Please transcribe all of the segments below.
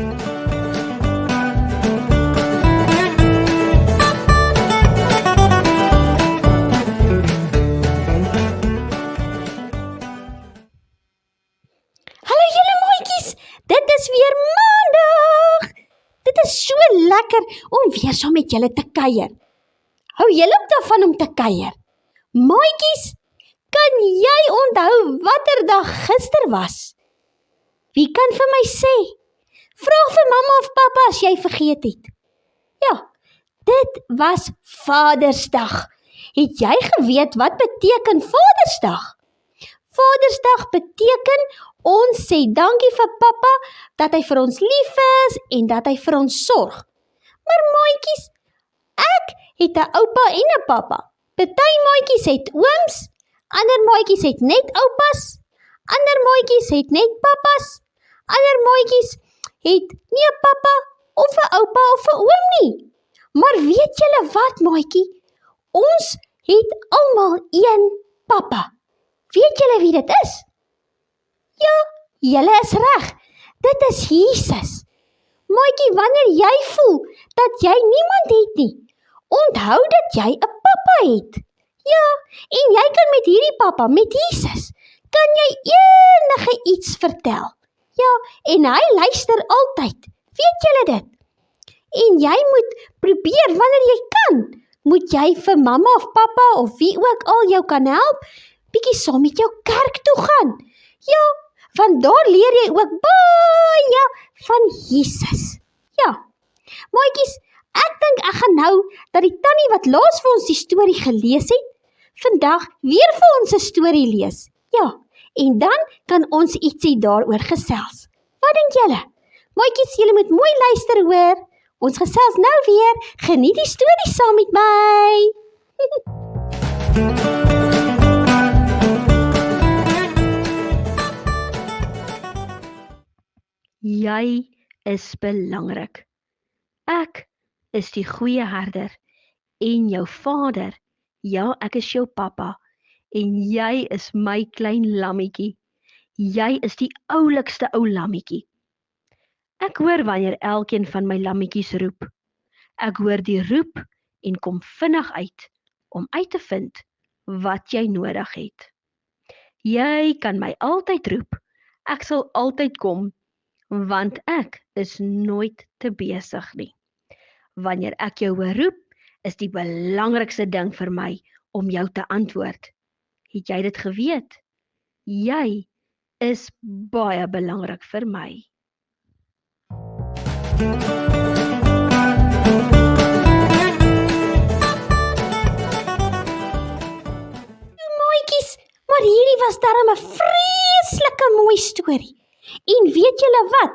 Hallo julle maatjies, dit is weer maandag. Dit is so lekker om weer saam met julle te kuier. Hou julle ook daarvan om te kuier? Maatjies, kan jy onthou watter dag gister was? Wie kan vir my sê? Vra vir mamma of pappa as jy vergeet het. Ja, dit was Vadersdag. Het jy geweet wat beteken Vadersdag? Vadersdag beteken ons sê dankie vir pappa dat hy vir ons lief is en dat hy vir ons sorg. Maar maatjies, ek het 'n oupa en 'n pappa. Party maatjies het ooms, ander maatjies het net oupas, ander maatjies het net pappas, ander maatjies het nie 'n pappa of 'n oupa of 'n oom nie. Maar weet julle wat maatjie? Ons het almal een pappa. Weet julle wie dit is? Ja, julle is reg. Dit is Jesus. Maatjie, wanneer jy voel dat jy niemand het nie, onthou dat jy 'n pappa het. Ja, en jy kan met hierdie pappa, met Jesus, kan jy enige iets vertel. Ja, en hy luister altyd. Weet julle dit? En jy moet probeer wanneer jy kan, moet jy vir mamma of pappa of wie ook al jou kan help, bietjie saam met jou kerk toe gaan. Ja, want daar leer jy ook baie van Jesus. Ja, maatjies, ek dink ek gaan nou dat die tannie wat laas vir ons die storie gelees het, vandag weer vir ons 'n storie lees. Ja, en dan kan ons ietsie daaroor gesels. Wat dink julle? Maatjies, julle moet mooi luister hoor. Ons gesels nou weer. Geniet die storie saam met my. Jy is belangrik. Ek is die goeie herder en jou vader. Ja, ek is jou pappa en jy is my klein lammetjie. Jy is die oulikste ou lammetjie. Ek hoor wanneer elkeen van my lammetjies roep. Ek hoor die roep en kom vinnig uit om uit te vind wat jy nodig het. Jy kan my altyd roep. Ek sal altyd kom, want ek is nooit te besig nie. Wanneer ek jou hoor roep, is die belangrikste ding vir my om jou te antwoord. Het jy dit geweet? Jy is baie belangrik vir my. Maatjies, maar hierdie was darem 'n vreeslike mooi storie. En weet julle wat?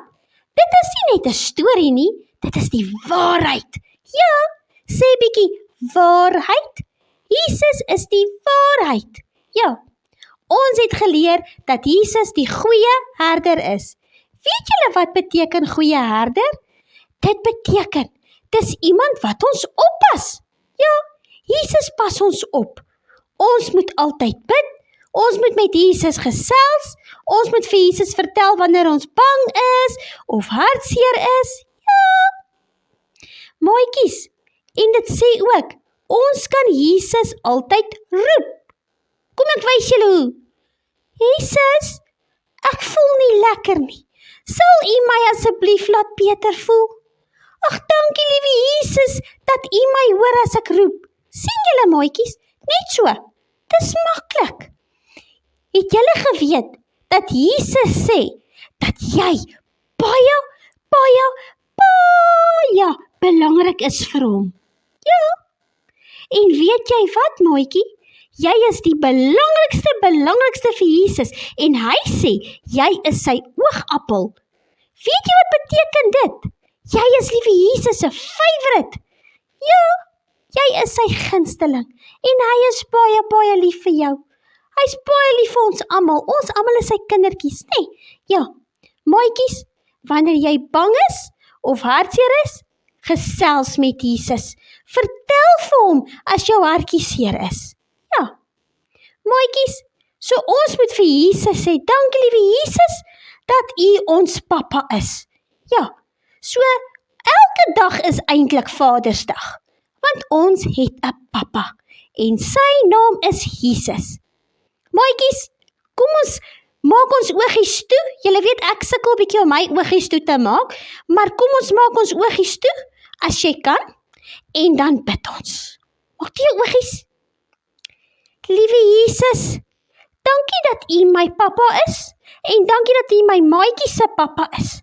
Dit is nie net 'n storie nie, dit is die waarheid. Ja, sê bietjie waarheid. Jesus is die waarheid. Ja, ons het geleer dat Jesus die goeie herder is. Weet julle wat beteken goeie herder? Dit beteken, dis iemand wat ons oppas. Ja, Jesus pas ons op. Ons moet altyd bid, ons moet met Jesus gesels, ons moet vir Jesus vertel wanneer ons bang is, of hartseer is. Ja, maatjies, en dit sê ook, ons kan Jesus altyd roep. Kom ek wys julle hoe. Jesus, ek voel nie lekker nie. Sal u my asseblief laat beter voel? Ag, dankie liewe Jesus, dat u my hoor as ek roep. Sien julle maatjies, net so, dis maklik. Het julle geweet, dat Jesus sê, dat jy baie belangrik is vir hom? Ja, en weet jy wat maatjie? Jy is die belangrikste vir Jesus, en hy sê, jy is sy oogappel. Weet jy wat beteken dit? Jy is liewe Jesus se favourite. Ja, jy is sy gunsteling, en hy is baie lief vir jou. Hy is baie lief vir ons almal is sy kindertjies, nee. Ja, maatjies, wanneer jy bang is, of hartseer is, gesels met Jesus. Vertel vir hom, as jou hartjie seer is. Ja, maatjies, so ons moet vir Jesus sê, dankie liewe Jesus, dat u ons pappa is. Ja, So, elke dag is eintlik Vadersdag, want ons het 'n pappa en sy naam is Jesus. Maatjies, kom ons maak ons oogies toe. Julle weet ek sukkel bietjie om my oogies toe te maak, maar kom ons maak ons oogies toe as jy kan en dan bid ons. Maak toe jou oogies. Liewe Jesus, dankie dat U my pappa is en dankie dat U my maatjie se pappa is.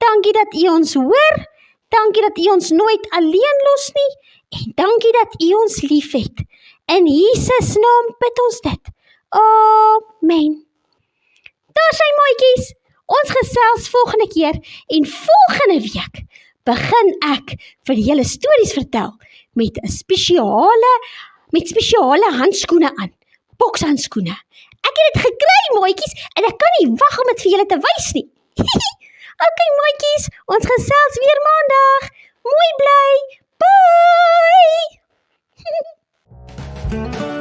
Dankie dat U ons hoor, dankie dat U ons nooit alleen los nie en dankie dat U ons liefhet. In Jesus naam bid ons dit. Amen. Daar sy maatjies, ons gesels volgende keer en volgende week begin ek vir julle stories vertel met spesiale handskoene aan, bokshandskoene. Ek het dit gekry maatjies en ek kan nie wag om dit vir julle te wys nie. Okay maatjies, ons gesels weer maandag. Mooi bly. Bye.